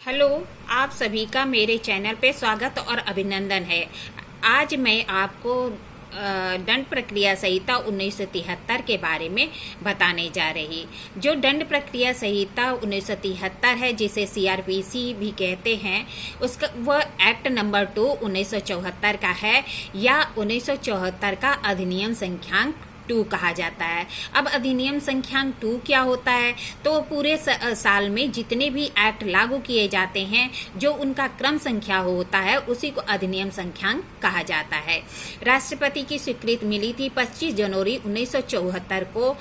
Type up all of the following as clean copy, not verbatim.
Hello, आप सभी का मेरे चैनल पे स्वागत और अभिनंदन है। आज मैं आपको दंड प्रक्रिया संहिता 1973 के बारे में बताने जा रही। जो दंड प्रक्रिया संहिता 1973 है, जिसे सीआरपीसी भी कहते हैं, उसका वह एक्ट नंबर 2 1974 का है या 1974 का अधिनियम संख्यांक 2 कहा जाता है। अब अधिनियम संख्यांक 2 क्या होता है? तो पूरे साल में जितने भी एक्ट लागू किए जाते हैं, जो उनका क्रम संख्या होता है, उसी को अधिनियम संख्यांक कहा जाता है। राष्ट्रपति की स्वीकृति मिली थी 25 जनवरी 1974 को।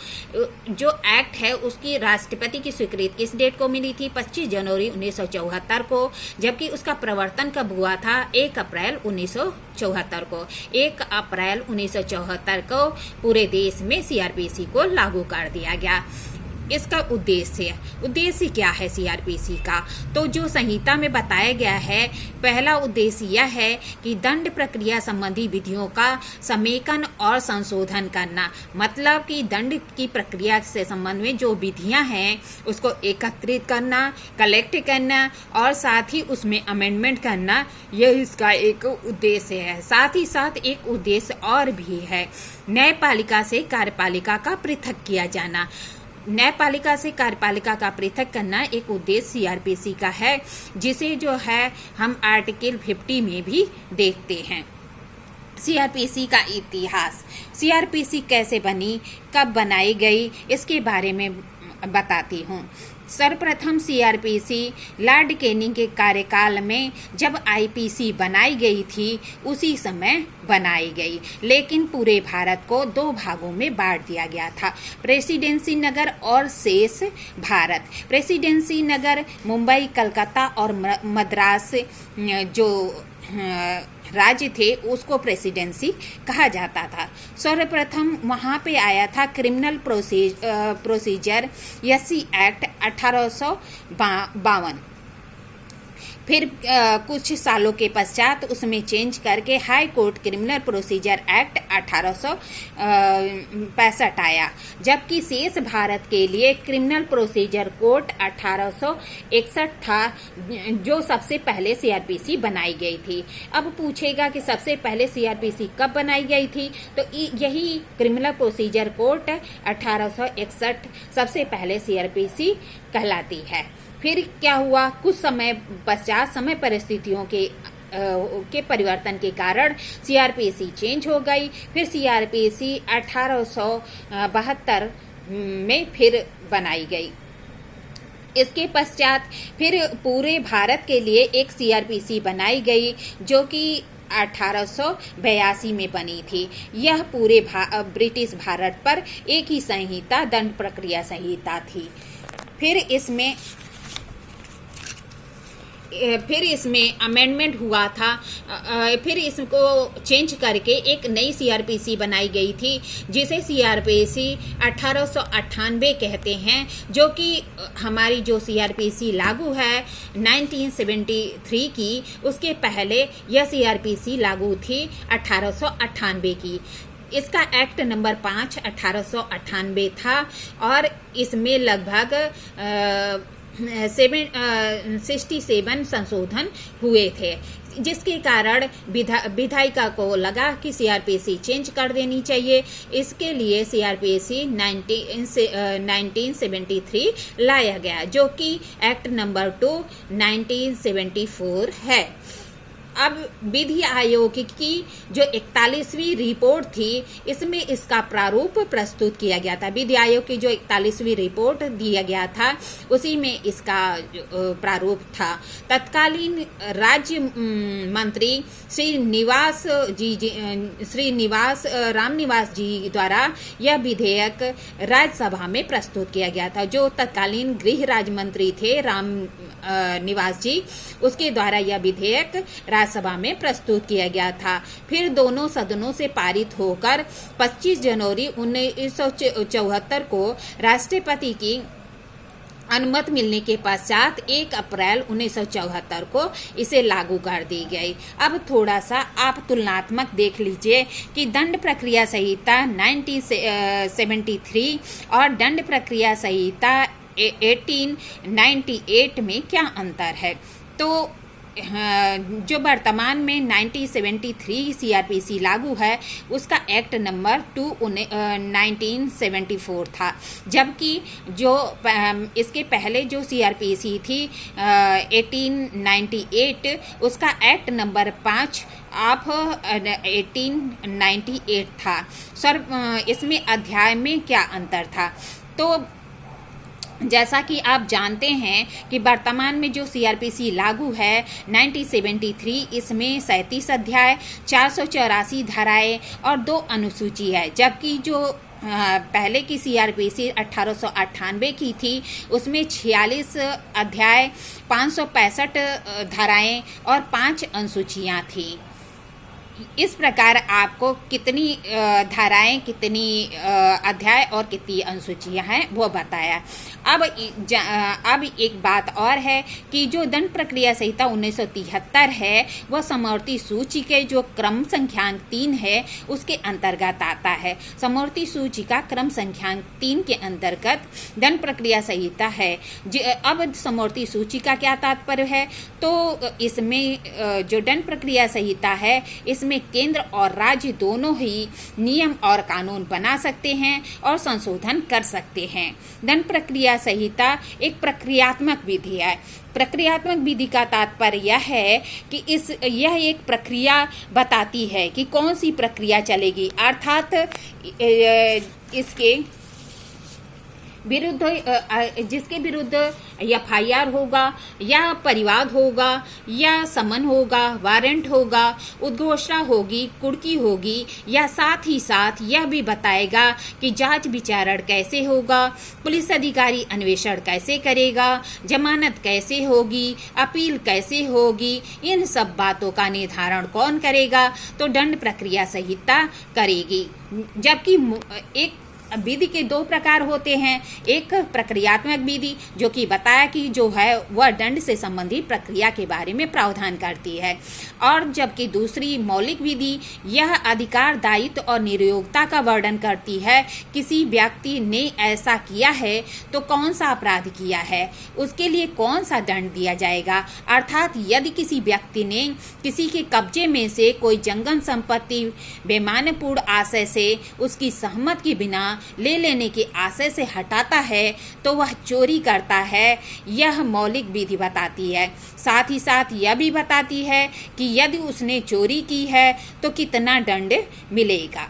जो एक्ट है उसकी राष्ट्रपति की स्वीकृति किस डेट को मिली थी? 25 जनवरी 1974 को, जबकि उसका प्रवर्तन कब हुआ था? 1 अप्रैल 1974 को। 1 अप्रैल 1974 को पूरे देश में सीआरपीसी को लागू कर दिया गया। इसका उद्देश्य क्या है सीआरपीसी का? तो जो संहिता में बताया गया है, पहला उद्देश्य यह है कि दंड प्रक्रिया संबंधी विधियों का समेकन और संशोधन करना। मतलब कि दंड की प्रक्रिया से संबंध में जो विधियां हैं उसको एकत्रित करना, कलेक्ट करना और साथ ही उसमें अमेंडमेंट करना, यह इसका एक उद्देश्य है। साथ ही साथ एक उद्देश्य और भी है, न्यायपालिका से कार्यपालिका का पृथक किया जाना। न्यायपालिका से कार्यपालिका का पृथक करना एक उद्देश्य सीआरपीसी का है, जिसे जो है हम आर्टिकल 50 में भी देखते हैं। सीआरपीसी का इतिहास। सीआरपीसी कैसे बनी, कब बनाई गई, इसके बारे में बताती हूँ। सर्वप्रथम सीआरपीसी लॉर्ड कैनिंग के कार्यकाल में जब आईपीसी बनाई गई थी, उसी समय बनाई गई, लेकिन पूरे भारत को 2 भागों में बांट दिया गया था, प्रेसिडेंसी नगर और शेष भारत। प्रेसिडेंसी नगर मुंबई, कलकत्ता और मद्रास जो राज्य थे, उसको प्रेसिडेंसी कहा जाता था। सर्वप्रथम वहाँ पे आया था क्रिमिनल प्रोसीजर एससी एक्ट 1852। फिर कुछ सालों के पश्चात उसमें चेंज करके high court criminal procedure act 1865 आया, जबकि शेष भारत के लिए क्रिमिनल प्रोसीजर कोड 1861 था, जो सबसे पहले सीआरपीसी बनाई गई थी। अब पूछेगा कि सबसे पहले सीआरपीसी कब बनाई गई थी, तो यही क्रिमिनल प्रोसीजर कोड 1861 सबसे पहले सीआरपीसी कहलाती है। फिर क्या हुआ? कुछ समय पश्चात समय परिस्थितियों के परिवर्तन के कारण सीआरपीसी चेंज हो गई। फिर सीआरपीसी 1872 में फिर बनाई गई। इसके पश्चात फिर पूरे भारत के लिए एक सीआरपीसी बनाई गई, जो कि 1882 में बनी थी। यह पूरे ब्रिटिश भारत पर एक ही संहिता, दंड प्रक्रिया संहिता थी। फिर इसमें अमेंडमेंट हुआ था। फिर इसको चेंज करके एक नई सीआरपीसी बनाई गई थी, जिसे सीआरपीसी 1898 कहते हैं, जो कि हमारी जो सीआरपीसी लागू है 1973 की, उसके पहले यह सीआरपीसी लागू थी 1898 की। इसका एक्ट नंबर 5 1898 था और इसमें लगभग 67 संशोधन हुए थे, जिसके कारण विधायिका को लगा कि सीआरपीसी चेंज कर देनी चाहिए। इसके लिए सीआरपीसी 1973 लाया गया, जो कि एक्ट नंबर 2 1974 है। अब विधि आयोग की जो 41वीं रिपोर्ट थी, इसमें इसका प्रारूप प्रस्तुत किया गया था। विधि आयोग की जो 41वीं रिपोर्ट दिया गया था, उसी में इसका प्रारूप था। तत्कालीन राज्य मंत्री रामनिवास जी द्वारा यह विधेयक राज्यसभा में प्रस्तुत किया गया था। जो तत्कालीन गृह राज्य मंत्री थे निवास जी, उसके द्वारा यह विधेयक राज्यसभा में प्रस्तुत किया गया था। फिर दोनों सदनों से पारित होकर 25 जनवरी 1974 को राष्ट्रपति की अनुमति मिलने के पश्चात 1 अप्रैल 1974 को इसे लागू कर दी गई। अब थोड़ा सा आप तुलनात्मक देख लीजिए कि दंड प्रक्रिया संहिता 1973 और दंड प्रक्रिया संहिता 1898 में क्या अंतर है। तो जो वर्तमान में 1973 सीआरपीसी लागू है, उसका एक्ट नंबर 2 1974 था, जबकि जो इसके पहले जो सीआरपीसी थी 1898, उसका एक्ट नंबर 5 ऑफ 1898 था। सर, इसमें अध्याय में क्या अंतर था। तो जैसा कि आप जानते हैं कि वर्तमान में जो सीआरपीसी लागू है 1973, इसमें 37 अध्याय, 484 धाराएं और 2 अनुसूची है, जबकि जो पहले की सीआरपीसी 1898 की थी, उसमें 46 अध्याय, 565 धाराएं और 5 अनुसूचियां थी। इस प्रकार आपको कितनी धाराएं, कितनी अध्याय और कितनी अनुसूचियां हैं वो बताया। अब एक बात और है कि जो दंड प्रक्रिया संहिता 1973 है, वह समवर्ती सूची के जो क्रम संख्यांक 3 है, उसके अंतर्गत आता है। समवर्ती सूची का क्रम संख्यांक 3 के अंतर्गत दंड प्रक्रिया संहिता है। अब समवर्ती सूची का क्या तात्पर्य है, तो इसमें जो दंड प्रक्रिया संहिता है, इसमें केंद्र और राज्य दोनों ही नियम और कानून बना सकते हैं और संशोधन कर सकते हैं। दंड प्रक्रिया संहिता एक प्रक्रियात्मक विधि है। प्रक्रियात्मक विधि का तात्पर्य यह है कि यह एक प्रक्रिया बताती है कि कौन सी प्रक्रिया चलेगी, अर्थात इसके विरुद्ध, जिसके विरुद्ध एफआईआर होगा या परिवाद होगा या समन होगा, वारंट होगा, उद्घोषणा होगी, कुर्की होगी, या साथ ही साथ यह भी बताएगा कि जांच विचारण कैसे होगा, पुलिस अधिकारी अन्वेषण कैसे करेगा, जमानत कैसे होगी, अपील कैसे होगी, इन सब बातों का निर्धारण कौन करेगा, तो दंड प्रक्रिया संहिता करेगी। जबकि एक विधि के 2 प्रकार होते हैं। एक प्रक्रियात्मक विधि, जो कि बताया कि जो है वह दंड से संबंधित प्रक्रिया के बारे में प्रावधान करती है, और जबकि दूसरी मौलिक विधि, यह अधिकार, दायित्व और निर्योग्यता का वर्णन करती है। किसी व्यक्ति ने ऐसा किया है तो कौन सा अपराध किया है, उसके लिए कौन सा दंड दिया जाएगा। अर्थात यदि किसी व्यक्ति ने किसी के कब्जे में से कोई जंगम संपत्ति बेमानपूर्ण आशय से उसकी सहमति के बिना ले लेने के आशय से हटाता है, तो वह चोरी करता है। यह मौलिक विधि बताती है। साथ ही साथ यह भी बताती है कि यदि उसने चोरी की है तो कितना दंड मिलेगा।